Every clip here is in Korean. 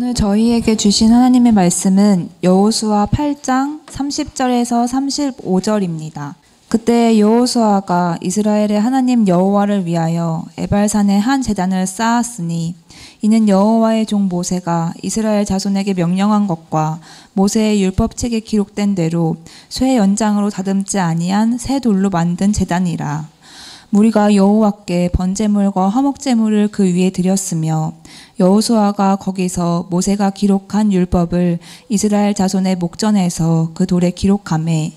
오늘 저희에게 주신 하나님의 말씀은 여호수아 8장 30절에서 35절입니다. 그때 여호수아가 이스라엘의 하나님 여호와를 위하여 에발산에 한 제단을 쌓았으니 이는 여호와의 종 모세가 이스라엘 자손에게 명령한 것과 모세의 율법책에 기록된 대로 쇠 연장으로 다듬지 아니한 새 돌로 만든 제단이라. 무리가 여호와께 번제물과 화목제물을 그 위에 드렸으며 여호수아가 거기서 모세가 기록한 율법을 이스라엘 자손의 목전에서 그 돌에 기록하매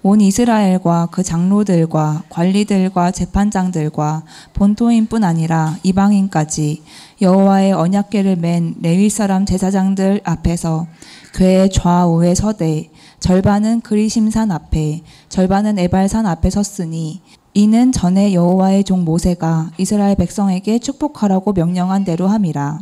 온 이스라엘과 그 장로들과 관리들과 재판장들과 본토인뿐 아니라 이방인까지 여호와의 언약궤를 맨 레위 사람 제사장들 앞에서 궤의 좌우에 서되 절반은 그리심산 앞에 절반은 에발산 앞에 섰으니 이는 전에 여호와의 종 모세가 이스라엘 백성에게 축복하라고 명령한 대로 함이라.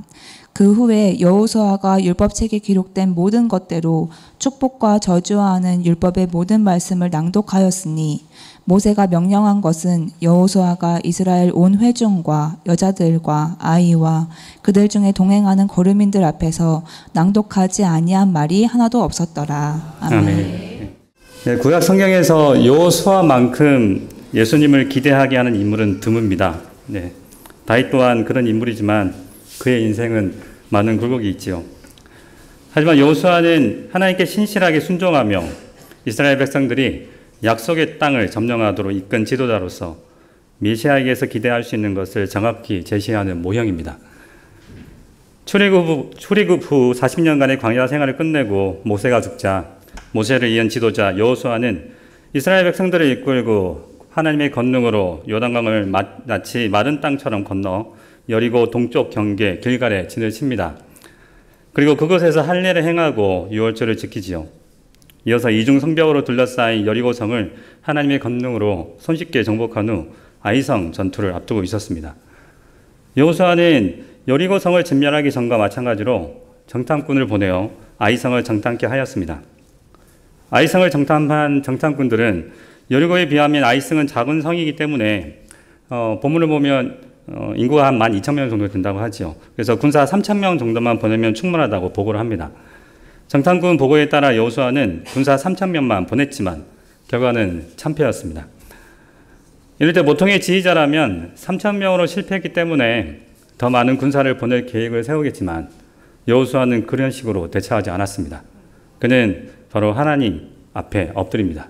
그 후에 여호수아가 율법책에 기록된 모든 것대로 축복과 저주하는 율법의 모든 말씀을 낭독하였으니 모세가 명령한 것은 여호수아가 이스라엘 온 회중과 여자들과 아이와 그들 중에 동행하는 거류민들 앞에서 낭독하지 아니한 말이 하나도 없었더라. 아멘. 네, 구약 성경에서 여호수아만큼 예수님을 기대하게 하는 인물은 드뭅니다. 네, 다윗 또한 그런 인물이지만 그의 인생은 많은 굴곡이 있지요. 하지만 여호수아는 하나님께 신실하게 순종하며 이스라엘 백성들이 약속의 땅을 점령하도록 이끈 지도자로서 메시아에게서 기대할 수 있는 것을 정확히 제시하는 모형입니다. 출애굽 후 40년간의 광야 생활을 끝내고 모세가 죽자 모세를 이은 지도자 여호수아는 이스라엘 백성들을 이끌고 하나님의 권능으로 요단강을 마치 마른 땅처럼 건너 여리고 동쪽 경계 길갈에 진을 칩니다. 그리고 그곳에서 할례를 행하고 유월절을 지키지요. 이어서 이중 성벽으로 둘러싸인 여리고성을 하나님의 권능으로 손쉽게 정복한 후 아이성 전투를 앞두고 있었습니다. 여호수아는 여리고성을 진멸하기 전과 마찬가지로 정탐꾼을 보내어 아이성을 정탐케 하였습니다. 아이성을 정탐한 정탐꾼들은 여리고에 비하면 아이성은 작은 성이기 때문에 본문을 보면 인구가 한 12,000명 정도 된다고 하죠. 그래서 군사 3,000명 정도만 보내면 충분하다고 보고를 합니다. 정탐꾼 보고에 따라 여호수아는 군사 3,000명만 보냈지만 결과는 참패였습니다. 이럴 때 보통의 지휘자라면 3,000명으로 실패했기 때문에 더 많은 군사를 보낼 계획을 세우겠지만 여호수아는 그런 식으로 대처하지 않았습니다. 그는 바로 하나님 앞에 엎드립니다.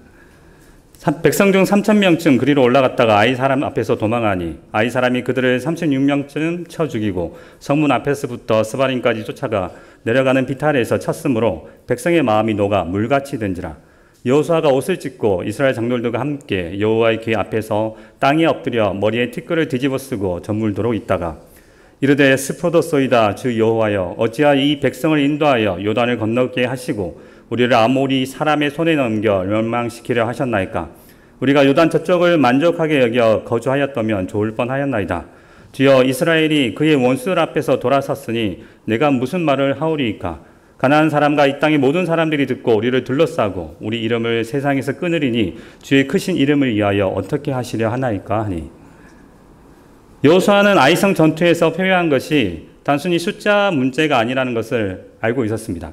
백성 중 3,000명쯤 그리로 올라갔다가 아이 사람 앞에서 도망하니 아이 사람이 그들을 36명쯤 쳐 죽이고 성문 앞에서부터 스바림까지 쫓아가 내려가는 비탈에서 쳤으므로 백성의 마음이 녹아 물같이 된지라. 여호수아가 옷을 찢고 이스라엘 장로들과 함께 여호와의 궤 앞에서 땅에 엎드려 머리에 티끌을 뒤집어 쓰고 저물도록 있다가 이르되 스포도소이다 주 여호와여 어찌하여 이 백성을 인도하여 요단을 건너게 하시고 우리를 아모리 사람의 손에 넘겨 멸망시키려 하셨나이까. 우리가 요단 저쪽을 만족하게 여겨 거주하였다면 좋을 뻔하였나이다. 주여 이스라엘이 그의 원수들 앞에서 돌아섰으니 내가 무슨 말을 하오리이까. 가나안 사람과 이 땅의 모든 사람들이 듣고 우리를 둘러싸고 우리 이름을 세상에서 끊으리니 주의 크신 이름을 위하여 어떻게 하시려 하나이까 하니. 여호수아는 아이성 전투에서 패배한 것이 단순히 숫자 문제가 아니라는 것을 알고 있었습니다.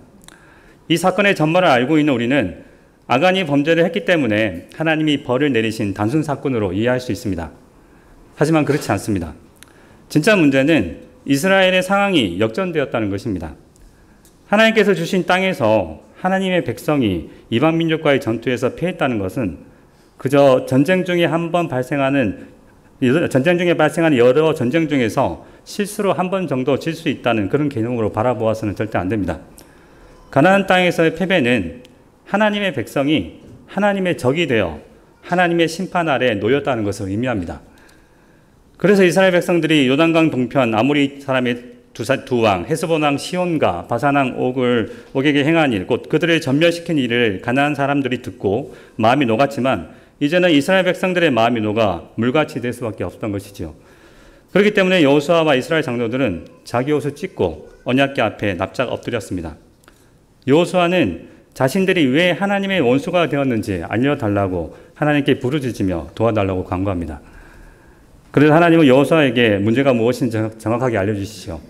이 사건의 전말을 알고 있는 우리는 아간이 범죄를 했기 때문에 하나님이 벌을 내리신 단순 사건으로 이해할 수 있습니다. 하지만 그렇지 않습니다. 진짜 문제는 이스라엘의 상황이 역전되었다는 것입니다. 하나님께서 주신 땅에서 하나님의 백성이 이방 민족과의 전투에서 패했다는 것은 그저 전쟁 중에 발생하는 여러 전쟁 중에서 실수로 한 번 정도 질 수 있다는 그런 개념으로 바라보아서는 절대 안 됩니다. 가나안 땅에서의 패배는 하나님의 백성이 하나님의 적이 되어 하나님의 심판 아래 놓였다는 것을 의미합니다. 그래서 이스라엘 백성들이 요단강 동편 아모리 사람의 두 왕 헤스본 왕 시온과 바산 왕 옥에게 행한 일, 곧 그들을 전멸시킨 일을 가나안 사람들이 듣고 마음이 녹았지만 이제는 이스라엘 백성들의 마음이 녹아 물같이 될 수밖에 없었던 것이지요. 그렇기 때문에 여호수아와 이스라엘 장로들은 자기 옷을 찢고 언약궤 앞에 납작 엎드렸습니다. 여호수아는 자신들이 왜 하나님의 원수가 되었는지 알려달라고 하나님께 부르짖으며 도와달라고 간구합니다. 그래서 하나님은 여호수아에게 문제가 무엇인지 정확하게 알려주시죠.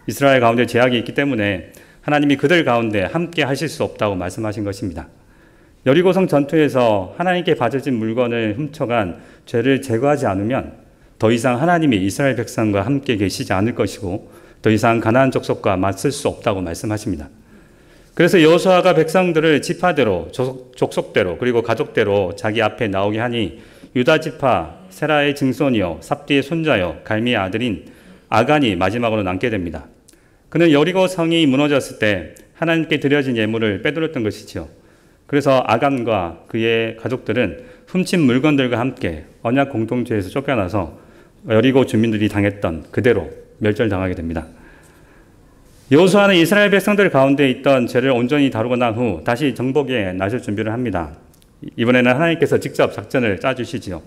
이스라엘 가운데 제약이 있기 때문에 하나님이 그들 가운데 함께 하실 수 없다고 말씀하신 것입니다. 여리고성 전투에서 하나님께 바쳐진 물건을 훔쳐간 죄를 제거하지 않으면 더 이상 하나님이 이스라엘 백성과 함께 계시지 않을 것이고 더 이상 가나안 족속과 맞설 수 없다고 말씀하십니다. 그래서 여호수아가 백성들을 지파대로 족속대로 그리고 가족대로 자기 앞에 나오게 하니 유다 지파 세라의 증손이요 삽디의 손자요 갈미의 아들인 아간이 마지막으로 남게 됩니다. 그는 여리고 성이 무너졌을 때 하나님께 드려진 예물을 빼돌렸던 것이지요. 그래서 아간과 그의 가족들은 훔친 물건들과 함께 언약 공동체에서 쫓겨나서 여리고 주민들이 당했던 그대로 멸절당하게 됩니다. 여호수아는 이스라엘 백성들 가운데 있던 죄를 온전히 다루고 난 후 다시 정복에 나설 준비를 합니다. 이번에는 하나님께서 직접 작전을 짜주시지요.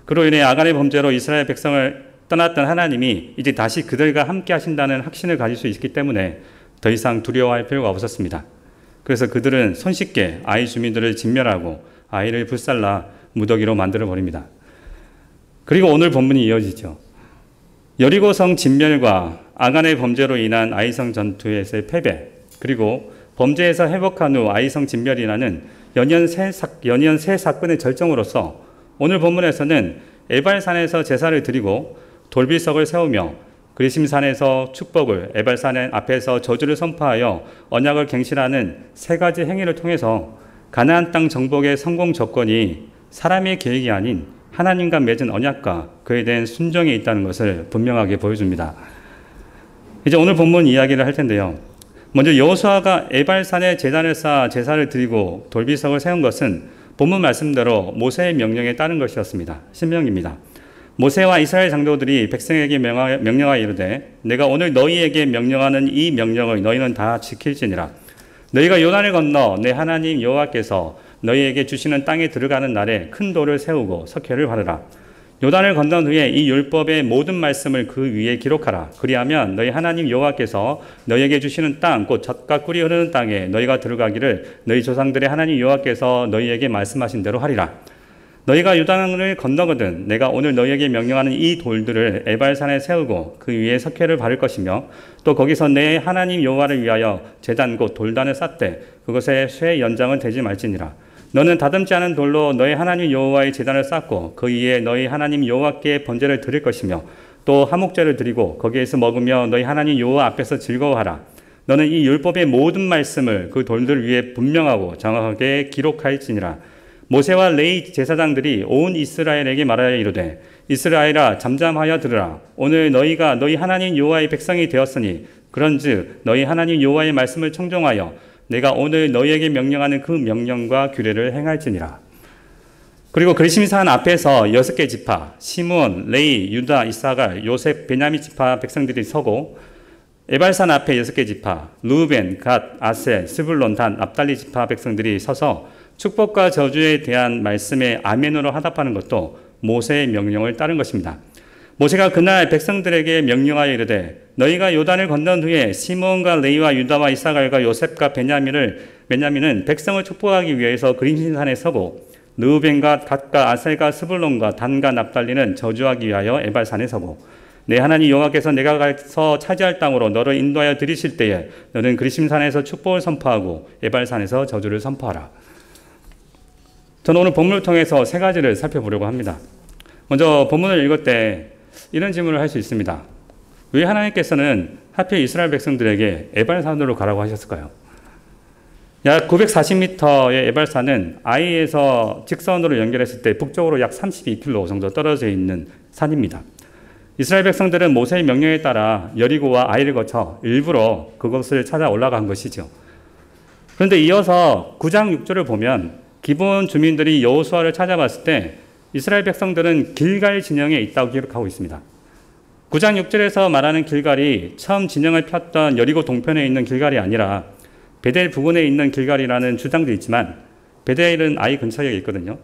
그로 인해 아간의 범죄로 이스라엘 백성을 떠났던 하나님이 이제 다시 그들과 함께 하신다는 확신을 가질 수 있기 때문에 더 이상 두려워할 필요가 없었습니다. 그래서 그들은 손쉽게 아이 주민들을 진멸하고 아이를 불살라 무더기로 만들어 버립니다. 그리고 오늘 본문이 이어지죠. 여리고성 진멸과 아간의 범죄로 인한 아이성 전투에서의 패배, 그리고 범죄에서 회복한 후 아이성 진멸이라는 연이은 세 사건의 절정으로서 오늘 본문에서는 에발산에서 제사를 드리고 돌비석을 세우며 그리심산에서 축복을, 에발산 앞에서 저주를 선포하여 언약을 갱신하는 세 가지 행위를 통해서 가나안 땅 정복의 성공 조건이 사람의 계획이 아닌 하나님과 맺은 언약과 그에 대한 순종에 있다는 것을 분명하게 보여줍니다. 이제 오늘 본문 이야기를 할 텐데요. 먼저 여호수아가 에발산에 제단을 쌓아 제사를 드리고 돌비석을 세운 것은 본문 말씀대로 모세의 명령에 따른 것이었습니다. 신명입니다. 모세와 이스라엘 장로들이 백성에게 명령하여 이르되 내가 오늘 너희에게 명령하는 이 명령을 너희는 다 지킬지니라. 너희가 요단을 건너 내 하나님 여호와께서 너희에게 주시는 땅에 들어가는 날에 큰 돌을 세우고 석회를 바르라. 요단을 건넌 후에 이 율법의 모든 말씀을 그 위에 기록하라. 그리하면 너희 하나님 여호와께서 너희에게 주시는 땅 곧 젖과 꿀이 흐르는 땅에 너희가 들어가기를 너희 조상들의 하나님 여호와께서 너희에게 말씀하신 대로 하리라. 너희가 요단을 건너거든 내가 오늘 너희에게 명령하는 이 돌들을 에발산에 세우고 그 위에 석회를 바를 것이며 또 거기서 내 하나님 여호와를 위하여 제단 곧 돌단을 쌓되 그것에 쇠 연장은 되지 말지니라. 너는 다듬지 않은 돌로 너희 하나님 여호와의 제단을 쌓고 그 위에 너희 하나님 여호와께 번제를 드릴 것이며 또 화목제를 드리고 거기에서 먹으며 너희 하나님 여호와 앞에서 즐거워하라. 너는 이 율법의 모든 말씀을 그 돌들 위에 분명하고 정확하게 기록할지니라. 모세와 레위 제사장들이 온 이스라엘에게 말하여 이르되 이스라엘아 잠잠하여 들으라. 오늘 너희가 너희 하나님 여호와의 백성이 되었으니 그런즉 너희 하나님 여호와의 말씀을 청종하여 내가 오늘 너희에게 명령하는 그 명령과 규례를 행할지니라. 그리고 그리심산 앞에서 6개 지파 시므온, 레위, 유다, 이사갈, 요셉, 베냐민 지파 백성들이 서고 에발산 앞에 6개 지파 르우벤, 갓, 아셀, 스불론, 단, 납달리 지파 백성들이 서서 축복과 저주에 대한 말씀에 아멘으로 화답하는 것도 모세의 명령을 따른 것입니다. 모세가 그날 백성들에게 명령하여 이르되 너희가 요단을 건넌 후에 시므온과 레위와 유다와 이사갈과 요셉과 베냐민은 백성을 축복하기 위해서 그림신산에 서고 르우벤과 갓과 아셀과 스불론과 단과 납달리는 저주하기 위하여 에발산에 서고 내 하나님 여호와께서 내가 가서 차지할 땅으로 너를 인도하여 들이실 때에 너는 그리심산에서 축복을 선포하고 에발산에서 저주를 선포하라. 저는 오늘 본문을 통해서 세 가지를 살펴보려고 합니다. 먼저 본문을 읽을 때 이런 질문을 할 수 있습니다. 왜 하나님께서는 하필 이스라엘 백성들에게 에발산으로 가라고 하셨을까요? 약 940m의 에발산은 아이에서 직선으로 연결했을 때 북쪽으로 약 32km 정도 떨어져 있는 산입니다. 이스라엘 백성들은 모세의 명령에 따라 여리고와 아이를 거쳐 일부러 그것을 찾아 올라간 것이죠. 그런데 이어서 9장 6절을 보면 기본 주민들이 여호수아를 찾아봤을 때 이스라엘 백성들은 길갈 진영에 있다고 기록하고 있습니다. 9장 6절에서 말하는 길갈이 처음 진영을 폈던 여리고 동편에 있는 길갈이 아니라 베델 부근에 있는 길갈이라는 주장도 있지만 베델은 아이 근처에 있거든요.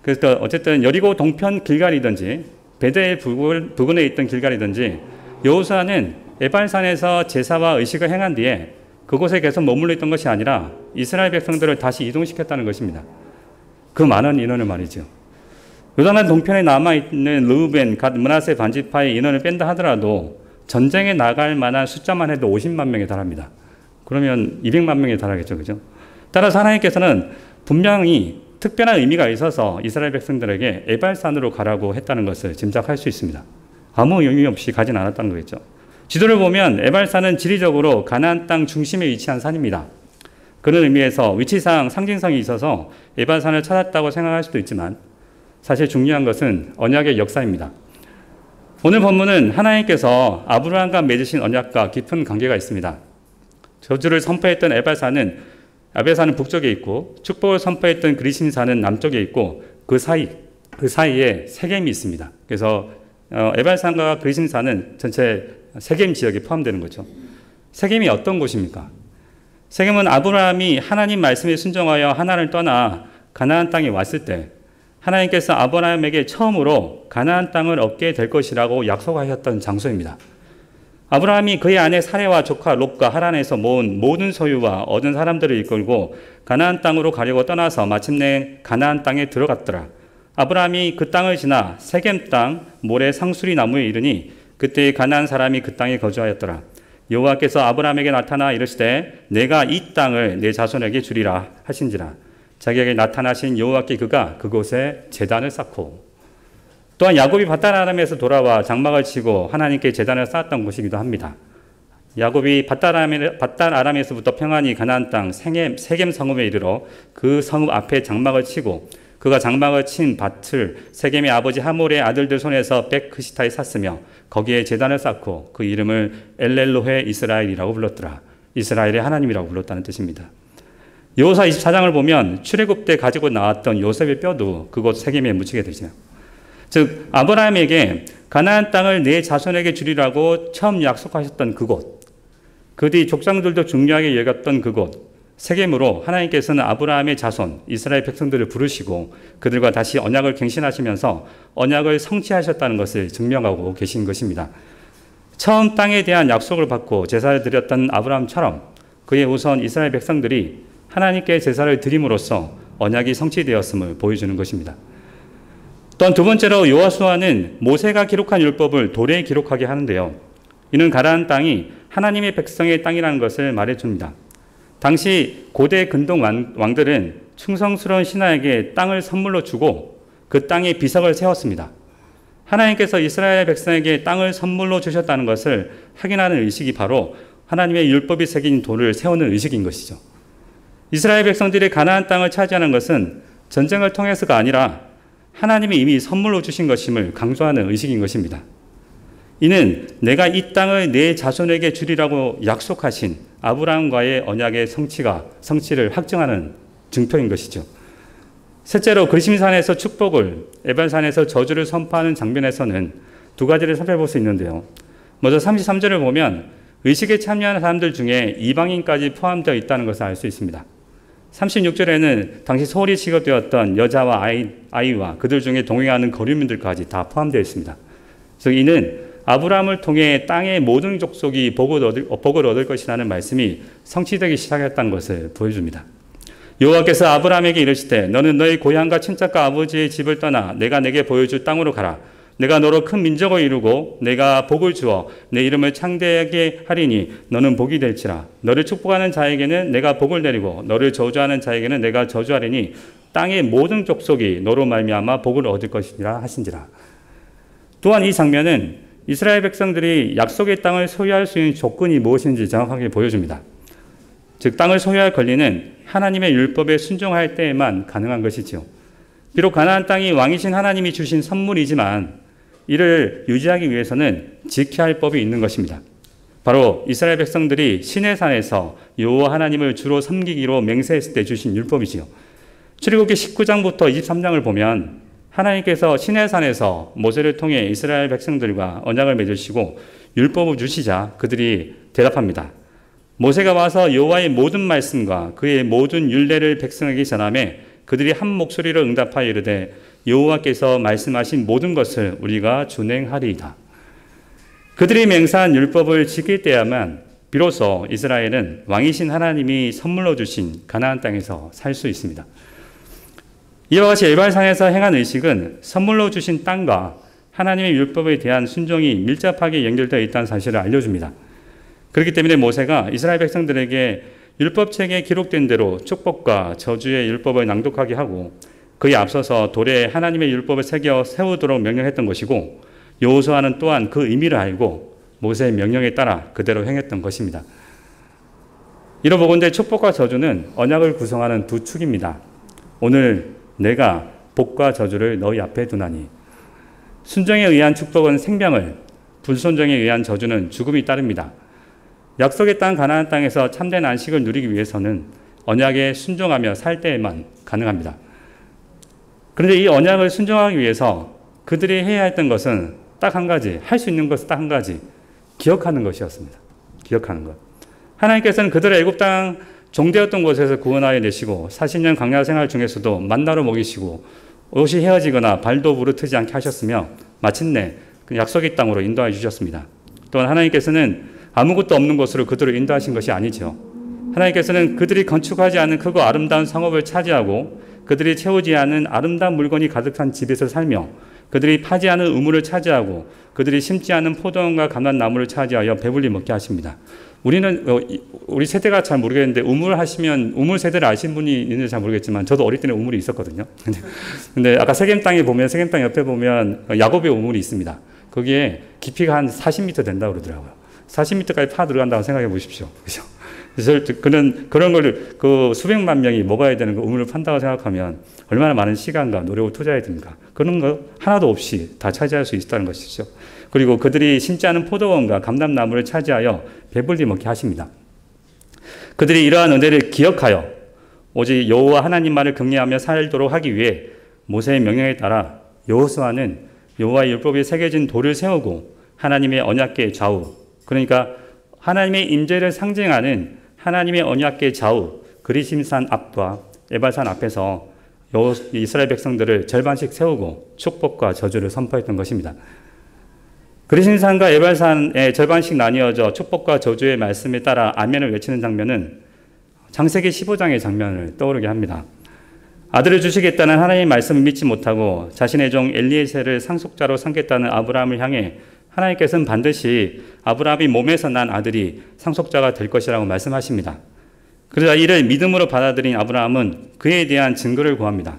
그래서 어쨌든 여리고 동편 길갈이든지 베델 부근에 있던 길갈이든지 여호수아는 에발산에서 제사와 의식을 행한 뒤에 그곳에 계속 머물러 있던 것이 아니라 이스라엘 백성들을 다시 이동시켰다는 것입니다. 그 많은 인원을 말이죠. 요단강 동편에 남아있는 르우벤, 갓, 므낫세 반지파의 인원을 뺀다 하더라도 전쟁에 나갈 만한 숫자만 해도 50만 명에 달합니다. 그러면 200만 명에 달하겠죠. 그죠? 따라서 하나님께서는 분명히 특별한 의미가 있어서 이스라엘 백성들에게 에발산으로 가라고 했다는 것을 짐작할 수 있습니다. 아무 의미 없이 가진 않았다는 거겠죠. 지도를 보면 에발산은 지리적으로 가나안 땅 중심에 위치한 산입니다. 그런 의미에서 위치상 상징성이 있어서 에발산을 찾았다고 생각할 수도 있지만 사실 중요한 것은 언약의 역사입니다. 오늘 본문은 하나님께서 아브라함과 맺으신 언약과 깊은 관계가 있습니다. 저주를 선포했던 에발산은 북쪽에 있고 축복을 선포했던 그리심산은 남쪽에 있고 그 사이에 세겜이 있습니다. 그래서 에발산과 그리심산은 전체 세겜 지역에 포함되는 거죠. 세겜이 어떤 곳입니까? 세겜은 아브라함이 하나님 말씀에 순종하여 하나님을 떠나 가나안 땅에 왔을 때 하나님께서 아브라함에게 처음으로 가나안 땅을 얻게 될 것이라고 약속하셨던 장소입니다. 아브라함이 그의 아내 사레와 조카 롯과 하란에서 모은 모든 소유와 얻은 사람들을 이끌고 가나안 땅으로 가려고 떠나서 마침내 가나안 땅에 들어갔더라. 아브라함이 그 땅을 지나 세겜 땅 모래 상수리 나무에 이르니 그때 가나안 사람이 그 땅에 거주하였더라. 여호와께서 아브라함에게 나타나 이르시되 내가 이 땅을 내 자손에게 주리라 하신지라. 자기에게 나타나신 여호와께 그가 그곳에 제단을 쌓고 또한 야곱이 밧단 아람에서 돌아와 장막을 치고 하나님께 제단을 쌓았던 곳이기도 합니다. 야곱이 밧단 아람에서부터 평안히 가나안 땅 세겜 성읍에 이르러 그 성읍 앞에 장막을 치고 그가 장막을 친 밭을 세겜의 아버지 하몰의 아들들 손에서 백크시타에 샀으며 거기에 제단을 쌓고 그 이름을 엘렐로헤 이스라엘이라고 불렀더라. 이스라엘의 하나님이라고 불렀다는 뜻입니다. 여호수아 24장을 보면 출애굽 때 가지고 나왔던 요셉의 뼈도 그곳 세겜에 묻히게 되죠. 즉 아브라함에게 가나안 땅을 내 자손에게 주리라고 처음 약속하셨던 그곳, 그 뒤 족장들도 중요하게 여겼던 그곳 세겜으로 하나님께서는 아브라함의 자손 이스라엘 백성들을 부르시고 그들과 다시 언약을 갱신하시면서 언약을 성취하셨다는 것을 증명하고 계신 것입니다. 처음 땅에 대한 약속을 받고 제사를 드렸던 아브라함처럼 그의 후손 이스라엘 백성들이 하나님께 제사를 드림으로써 언약이 성취되었음을 보여주는 것입니다. 또한 두 번째로 여호수아는 모세가 기록한 율법을 돌에 기록하게 하는데요. 이는 가나안 땅이 하나님의 백성의 땅이라는 것을 말해줍니다. 당시 고대 근동 왕들은 충성스러운 신하에게 땅을 선물로 주고 그 땅에 비석을 세웠습니다. 하나님께서 이스라엘 백성에게 땅을 선물로 주셨다는 것을 확인하는 의식이 바로 하나님의 율법이 새긴 돌을 세우는 의식인 것이죠. 이스라엘 백성들이 가나안 땅을 차지하는 것은 전쟁을 통해서가 아니라 하나님이 이미 선물로 주신 것임을 강조하는 의식인 것입니다. 이는 내가 이 땅을 내 자손에게 주리라고 약속하신 아브라함과의 언약의 성취를 확증하는 증표인 것이죠. 셋째로 그리심산에서 축복을, 에발산에서 저주를 선포하는 장면에서는 두 가지를 살펴볼 수 있는데요. 먼저 33절을 보면 의식에 참여하는 사람들 중에 이방인까지 포함되어 있다는 것을 알 수 있습니다. 36절에는 당시 소홀히 취급되었던 여자와 아이와 그들 중에 동행하는 거류민들까지 다 포함되어 있습니다. 그래서 이는 아브라함을 통해 땅의 모든 족속이 복을 얻을 것이라는 말씀이 성취되기 시작했다는 것을 보여줍니다. 여호와께서 아브라함에게 이르시되 너는 너희 고향과 친척과 아버지의 집을 떠나 내가 내게 보여줄 땅으로 가라. 내가 너로 큰 민족을 이루고 내가 복을 주어 내 이름을 창대하게 하리니 너는 복이 될지라. 너를 축복하는 자에게는 내가 복을 내리고 너를 저주하는 자에게는 내가 저주하리니 땅의 모든 족속이 너로 말미암아 복을 얻을 것이라 하신지라. 또한 이 장면은 이스라엘 백성들이 약속의 땅을 소유할 수 있는 조건이 무엇인지 정확하게 보여줍니다. 즉 땅을 소유할 권리는 하나님의 율법에 순종할 때에만 가능한 것이죠. 비록 가나안 땅이 왕이신 하나님이 주신 선물이지만 이를 유지하기 위해서는 지켜야 할 법이 있는 것입니다. 바로 이스라엘 백성들이 시내산에서 여호와 하나님을 주로 섬기기로 맹세했을 때 주신 율법이지요. 출애굽기 19장부터 23장을 보면 하나님께서 시내산에서 모세를 통해 이스라엘 백성들과 언약을 맺으시고 율법을 주시자 그들이 대답합니다. 모세가 와서 여호와의 모든 말씀과 그의 모든 율례를 백성에게 전하매 그들이 한 목소리로 응답하여 이르되 여호와께서 말씀하신 모든 것을 우리가 준행하리이다. 그들이 맹세한 율법을 지킬 때야만 비로소 이스라엘은 왕이신 하나님이 선물로 주신 가나안 땅에서 살 수 있습니다. 이와 같이 에발산에서 행한 의식은 선물로 주신 땅과 하나님의 율법에 대한 순종이 밀접하게 연결되어 있다는 사실을 알려줍니다. 그렇기 때문에 모세가 이스라엘 백성들에게 율법책에 기록된 대로 축복과 저주의 율법을 낭독하게 하고 그에 앞서서 돌에 하나님의 율법을 새겨 세우도록 명령했던 것이고 여호수아는 또한 그 의미를 알고 모세의 명령에 따라 그대로 행했던 것입니다. 이러보건대 축복과 저주는 언약을 구성하는 두 축입니다. 오늘 내가 복과 저주를 너희 앞에 두나니 순종에 의한 축복은 생명을, 불순종에 의한 저주는 죽음이 따릅니다. 약속의 땅 가나안 땅에서 참된 안식을 누리기 위해서는 언약에 순종하며 살 때에만 가능합니다. 그런데 이 언약을 순종하기 위해서 그들이 해야 했던 것은 딱 한 가지, 할 수 있는 것은 딱 한 가지, 기억하는 것이었습니다. 기억하는 것. 하나님께서는 그들을 애굽 땅 종되었던 곳에서 구원하여 내시고 40년 광야 생활 중에서도 만나로 먹이시고 옷이 헤어지거나 발도 부르트지 않게 하셨으며 마침내 그 약속의 땅으로 인도하여 주셨습니다. 또한 하나님께서는 아무것도 없는 곳으로 그들을 인도하신 것이 아니죠. 하나님께서는 그들이 건축하지 않은 크고 아름다운 성읍을 차지하고 그들이 채우지 않은 아름다운 물건이 가득한 집에서 살며 그들이 파지 않은 우물을 차지하고 그들이 심지 않은 포도원과 감람나무를 차지하여 배불리 먹게 하십니다. 우리 세대가 잘 모르겠는데 우물 세대를 아시는 분이 있는지 잘 모르겠지만 저도 어릴 때는 우물이 있었거든요. 근데 아까 세겜 땅 옆에 보면 야곱의 우물이 있습니다. 거기에 깊이가 한 40m 된다고 그러더라고요. 40m까지 파 들어간다고 생각해 보십시오. 그죠? 그런 걸 그 수백만 명이 먹어야 되는 그 우물을 판다고 생각하면 얼마나 많은 시간과 노력을 투자해야 됩니까? 그런 거 하나도 없이 다 차지할 수 있다는 것이죠. 그리고 그들이 심지 않은 포도원과 감람나무를 차지하여 배불리 먹게 하십니다. 그들이 이러한 은혜를 기억하여 오직 여호와 하나님만을 경외하며 살도록 하기 위해 모세의 명령에 따라 여호수아는 여호와의 율법에 새겨진 돌을 세우고 하나님의 언약궤 좌우, 그러니까 하나님의 임재를 상징하는 하나님의 언약궤 좌우 그리심산 앞과 에발산 앞에서 이스라엘 백성들을 절반씩 세우고 축복과 저주를 선포했던 것입니다. 그리심산과 에발산에 절반씩 나뉘어져 축복과 저주의 말씀에 따라 아멘을 외치는 장면은 창세기 15장의 장면을 떠오르게 합니다. 아들을 주시겠다는 하나님의 말씀을 믿지 못하고 자신의 종 엘리에셀을 상속자로 삼겠다는 아브라함을 향해 하나님께서는 반드시 아브라함이 몸에서 난 아들이 상속자가 될 것이라고 말씀하십니다. 그러자 이를 믿음으로 받아들인 아브라함은 그에 대한 증거를 구합니다.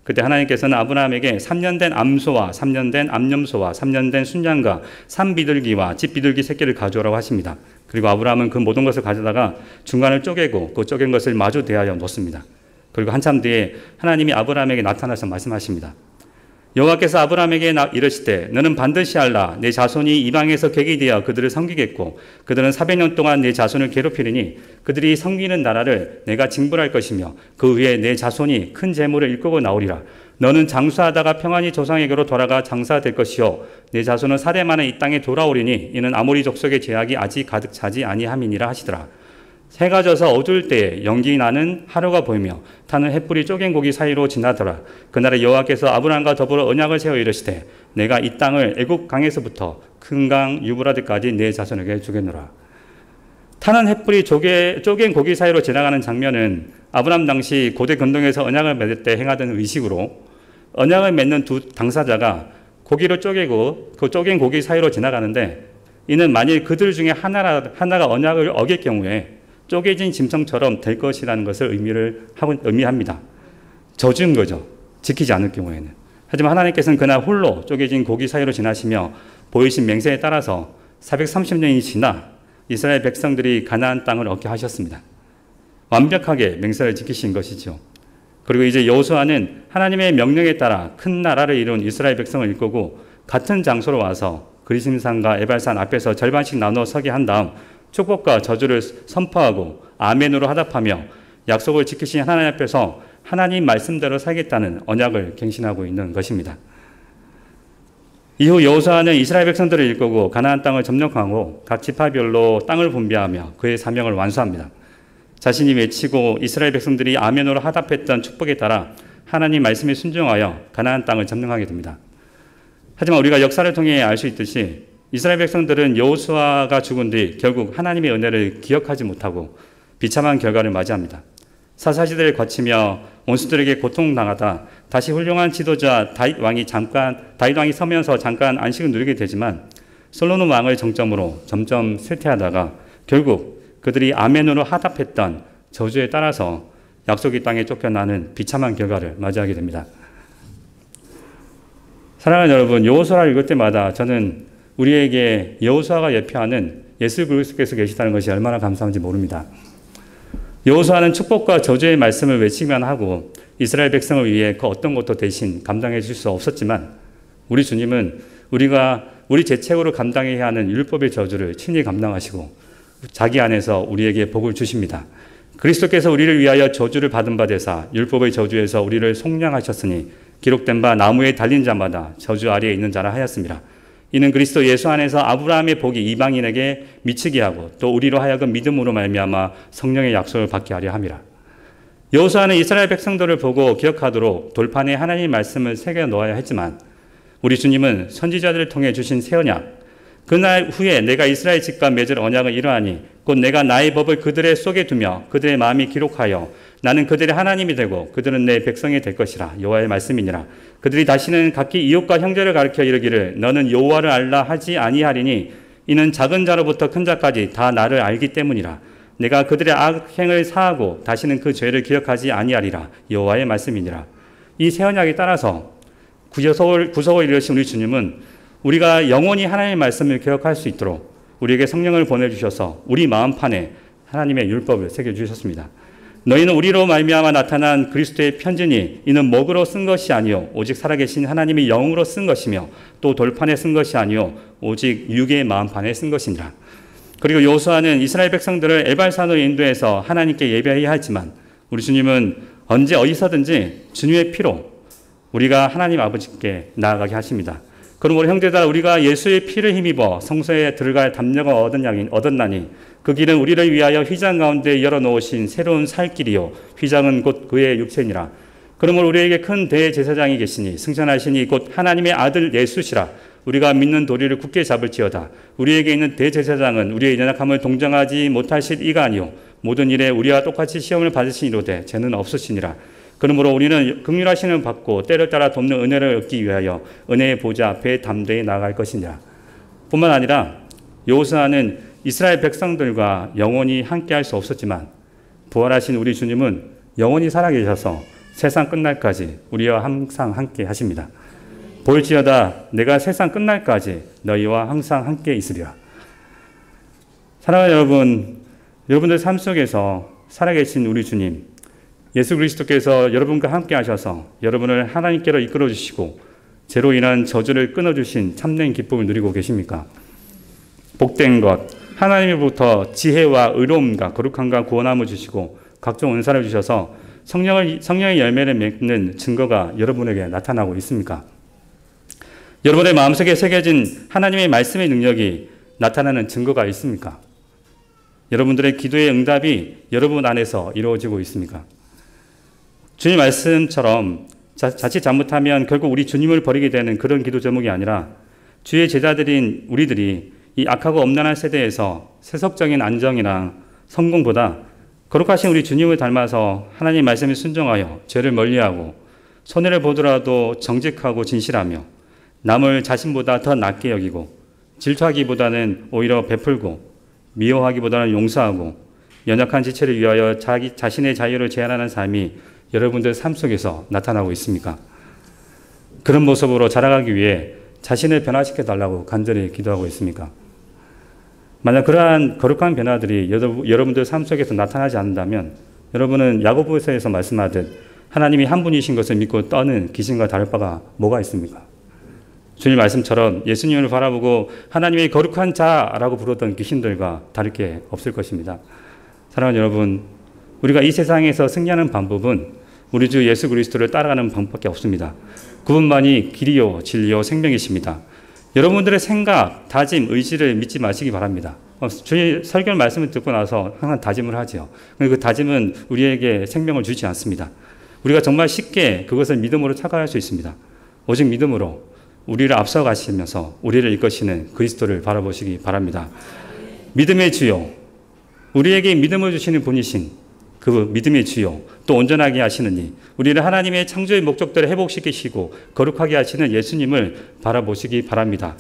그때 하나님께서는 아브라함에게 3년 된 암소와 3년 된 암염소와 3년 된 순양과 산비둘기와 집비둘기 새끼를 가져오라고 하십니다. 그리고 아브라함은 그 모든 것을 가져다가 중간을 쪼개고 그 쪼갠 것을 마주 대하여 놓습니다. 그리고 한참 뒤에 하나님이 아브라함에게 나타나서 말씀하십니다. 여호와께서 아브라함에게 이르시되 너는 반드시 알라. 내 자손이 이방에서 객이 되어 그들을 섬기겠고 그들은 400년 동안 내 자손을 괴롭히리니 그들이 섬기는 나라를 내가 징벌할 것이며 그 위에 내 자손이 큰 재물을 일구고 나오리라. 너는 장수하다가 평안히 조상에게로 돌아가 장사될 것이요 내 자손은 사례만은 이 땅에 돌아오리니 이는 아모리 족속의 죄악이 아직 가득 차지 아니함이니라 하시더라. 해가 져서 어두울 때에 연기 나는 하루가 보이며 타는 햇불이 쪼갠 고기 사이로 지나더라. 그날에 여호와께서 아브라함과 더불어 언약을 세워 이르시되 내가 이 땅을 애굽 강에서부터 큰 강 유브라데까지 내 자손에게 주겠노라. 타는 햇불이 쪼갠 고기 사이로 지나가는 장면은 아브라함 당시 고대 근동에서 언약을 맺을 때 행하던 의식으로 언약을 맺는 두 당사자가 고기를 쪼개고 그 쪼갠 고기 사이로 지나가는데 이는 만일 그들 중에 하나가 언약을 어길 경우에 쪼개진 짐승처럼 될 것이라는 것을 의미합니다. 저주인 거죠. 지키지 않을 경우에는. 하지만 하나님께서는 그날 홀로 쪼개진 고기 사이로 지나시며 보이신 맹세에 따라서 430년이 지나 이스라엘 백성들이 가나안 땅을 얻게 하셨습니다. 완벽하게 맹세를 지키신 것이죠. 그리고 이제 여호수아는 하나님의 명령에 따라 큰 나라를 이룬 이스라엘 백성을 이끌고 같은 장소로 와서 그리심산과 에발산 앞에서 절반씩 나눠 서게 한 다음 축복과 저주를 선포하고 아멘으로 화답하며 약속을 지키신 하나님 앞에서 하나님 말씀대로 살겠다는 언약을 갱신하고 있는 것입니다. 이후 여호수아는 이스라엘 백성들을 이끌고 가나안 땅을 점령하고 각 지파별로 땅을 분배하며 그의 사명을 완수합니다. 자신이 외치고 이스라엘 백성들이 아멘으로 화답했던 축복에 따라 하나님 말씀에 순종하여 가나안 땅을 점령하게 됩니다. 하지만 우리가 역사를 통해 알 수 있듯이 이스라엘 백성들은 여호수아가 죽은 뒤 결국 하나님의 은혜를 기억하지 못하고 비참한 결과를 맞이합니다. 사사시대를 거치며 원수들에게 고통당하다 다시 훌륭한 지도자 다윗 왕이 서면서 잠깐 안식을 누리게 되지만 솔로몬 왕을 정점으로 점점 쇠퇴하다가 결국 그들이 아멘으로 하답했던 저주에 따라서 약속의 땅에 쫓겨나는 비참한 결과를 맞이하게 됩니다. 사랑하는 여러분, 여호수아를 읽을 때마다 저는 우리에게 여호수아가 예표하는 예수 그리스도께서 계시다는 것이 얼마나 감사한지 모릅니다. 여호수아는 축복과 저주의 말씀을 외치기만 하고 이스라엘 백성을 위해 그 어떤 것도 대신 감당해 줄 수 없었지만 우리 주님은 우리 죄책으로 감당해야 하는 율법의 저주를 친히 감당하시고 자기 안에서 우리에게 복을 주십니다. 그리스도께서 우리를 위하여 저주를 받은 바 되사 율법의 저주에서 우리를 속량하셨으니 기록된 바 나무에 달린 자마다 저주 아래에 있는 자라 하였습니다. 이는 그리스도 예수 안에서 아브라함의 복이 이방인에게 미치게 하고 또 우리로 하여금 믿음으로 말미암아 성령의 약속을 받게 하려 함이라. 여호수아는 이스라엘 백성들을 보고 기억하도록 돌판에 하나님의 말씀을 새겨 놓아야 했지만 우리 주님은 선지자들을 통해 주신 새 언약, 그날 후에 내가 이스라엘 집과 맺을 언약을 이러하니 곧 내가 나의 법을 그들의 속에 두며 그들의 마음이 기록하여 나는 그들의 하나님이 되고 그들은 내 백성이 될 것이라. 여호와의 말씀이니라. 그들이 다시는 각기 이웃과 형제를 가르쳐 이르기를 너는 여호와를 알라 하지 아니하리니 이는 작은 자로부터 큰 자까지 다 나를 알기 때문이라. 내가 그들의 악행을 사하고 다시는 그 죄를 기억하지 아니하리라. 여호와의 말씀이니라. 이 새 언약에 따라서 구속을 이루신 우리 주님은 우리가 영원히 하나님의 말씀을 기억할 수 있도록 우리에게 성령을 보내주셔서 우리 마음판에 하나님의 율법을 새겨주셨습니다. 너희는 우리로 말미암아 나타난 그리스도의 편지니 이는 먹으로 쓴 것이 아니요 오직 살아계신 하나님의 영으로 쓴 것이며 또 돌판에 쓴 것이 아니요 오직 육의 마음판에 쓴 것이니라. 그리고 여호수아는 이스라엘 백성들을 에발산으로 인도해서 하나님께 예배해야 하지만 우리 주님은 언제 어디서든지 주님의 피로 우리가 하나님 아버지께 나아가게 하십니다. 그러므로 형제들아 우리가 예수의 피를 힘입어 성소에 들어갈 담력을 얻었나니 그 길은 우리를 위하여 휘장 가운데 열어놓으신 새로운 살 길이요 휘장은 곧 그의 육체니라. 그러므로 우리에게 큰 대제사장이 계시니 승천하시니 곧 하나님의 아들 예수시라. 우리가 믿는 도리를 굳게 잡을지어다. 우리에게 있는 대제사장은 우리의 연약함을 동정하지 못하실 이가 아니요 모든 일에 우리와 똑같이 시험을 받으시니로되 죄는 없으시니라. 그러므로 우리는 긍휼하심을 받고 때를 따라 돕는 은혜를 얻기 위하여 은혜의 보좌 앞에 담대히 나아갈 것이냐. 뿐만 아니라 여호수아는 이스라엘 백성들과 영원히 함께할 수 없었지만 부활하신 우리 주님은 영원히 살아계셔서 세상 끝날까지 우리와 항상 함께 하십니다. 볼지어다 내가 세상 끝날까지 너희와 항상 함께 있으리라. 사랑하는 여러분, 여러분들 삶 속에서 살아계신 우리 주님 예수 그리스도께서 여러분과 함께 하셔서 여러분을 하나님께로 이끌어 주시고 죄로 인한 저주를 끊어주신 참된 기쁨을 누리고 계십니까? 복된 것, 하나님으로부터 지혜와 의로움과 거룩함과 구원함을 주시고 각종 은사를 주셔서 성령의 열매를 맺는 증거가 여러분에게 나타나고 있습니까? 여러분의 마음속에 새겨진 하나님의 말씀의 능력이 나타나는 증거가 있습니까? 여러분들의 기도의 응답이 여러분 안에서 이루어지고 있습니까? 주님 말씀처럼 자칫 잘못하면 결국 우리 주님을 버리게 되는 그런 기도 제목이 아니라 주의 제자들인 우리들이 이 악하고 엄난한 세대에서 세속적인 안정이나 성공보다 거룩하신 우리 주님을 닮아서 하나님 말씀에 순종하여 죄를 멀리하고 손해를 보더라도 정직하고 진실하며 남을 자신보다 더 낮게 여기고 질투하기보다는 오히려 베풀고 미워하기보다는 용서하고 연약한 지체를 위하여 자신의 자유를 제한하는 삶이 여러분들 삶 속에서 나타나고 있습니까? 그런 모습으로 자라가기 위해 자신을 변화시켜 달라고 간절히 기도하고 있습니까? 만약 그러한 거룩한 변화들이 여러분들 삶 속에서 나타나지 않는다면 여러분은 야고보서에서 말씀하듯 하나님이 한 분이신 것을 믿고 떠는 귀신과 다를 바가 뭐가 있습니까? 주님 말씀처럼 예수님을 바라보고 하나님의 거룩한 자라고 부르던 귀신들과 다를 게 없을 것입니다. 사랑하는 여러분, 우리가 이 세상에서 승리하는 방법은 우리 주 예수 그리스도를 따라가는 방법밖에 없습니다. 그분만이 길이요 진리요 생명이십니다. 여러분들의 생각, 다짐, 의지를 믿지 마시기 바랍니다. 주의 설교 말씀을 듣고 나서 항상 다짐을 하죠. 그 다짐은 우리에게 생명을 주지 않습니다. 우리가 정말 쉽게 그것을 믿음으로 착각할 수 있습니다. 오직 믿음으로 우리를 앞서가시면서 우리를 이끄시는 그리스도를 바라보시기 바랍니다. 믿음의 주요, 우리에게 믿음을 주시는 분이신 그 믿음의 주요, 또 온전하게 하시느니 우리를 하나님의 창조의 목적대로 회복시키시고 거룩하게 하시는 예수님을 바라보시기 바랍니다.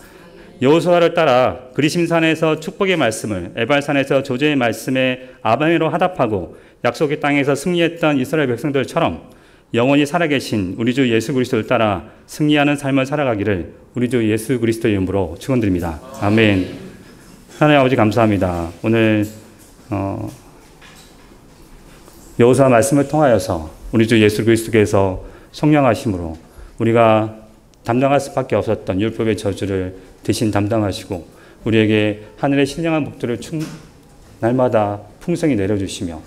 여호수아를 따라 그리심산에서 축복의 말씀을, 에발산에서 조제의 말씀에 아멘으로 화답하고 약속의 땅에서 승리했던 이스라엘 백성들처럼 영원히 살아계신 우리 주 예수 그리스도를 따라 승리하는 삶을 살아가기를 우리 주 예수 그리스도의 이름으로 축원드립니다. 아멘. 하나님 아버지 감사합니다. 오늘 여호수아 말씀을 통하여서 우리 주 예수 그리스도께서 성령하심으로 우리가 담당할 수밖에 없었던 율법의 저주를 대신 담당하시고 우리에게 하늘의 신령한 복들을 날마다 풍성히 내려주시며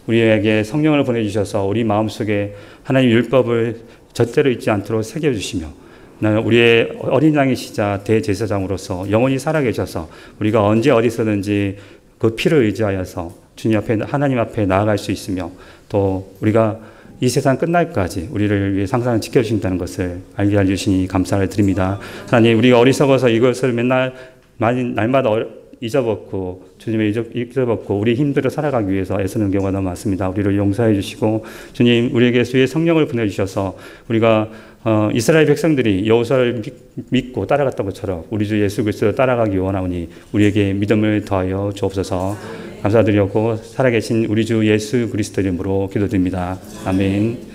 우리에게 성령을 보내주셔서 우리 마음속에 하나님 율법을 젖대로 잊지 않도록 새겨주시며 우리의 어린 양이시자 대제사장으로서 영원히 살아계셔서 우리가 언제 어디서든지 그 피를 의지하여서 주님 앞에 하나님 앞에 나아갈 수 있으며 또 우리가 이 세상 끝날까지 우리를 위해 항상 지켜주신다는 것을 알게 해주시니 감사를 드립니다. 하나님 우리가 어리석어서 이것을 날마다 잊어먹고 주님을 잊어먹고 우리 힘들어 살아가기 위해서 애쓰는 경우가 너무 많습니다. 우리를 용서해 주시고 주님 우리에게 주의 성령을 보내주셔서 우리가 이스라엘 백성들이 여호수아를 믿고 따라갔던 것처럼 우리 주 예수 그리스도를 따라가기 원하오니 우리에게 믿음을 더하여 주옵소서. 감사드리고 살아계신 우리 주 예수 그리스도 이름으로 기도드립니다. 아멘.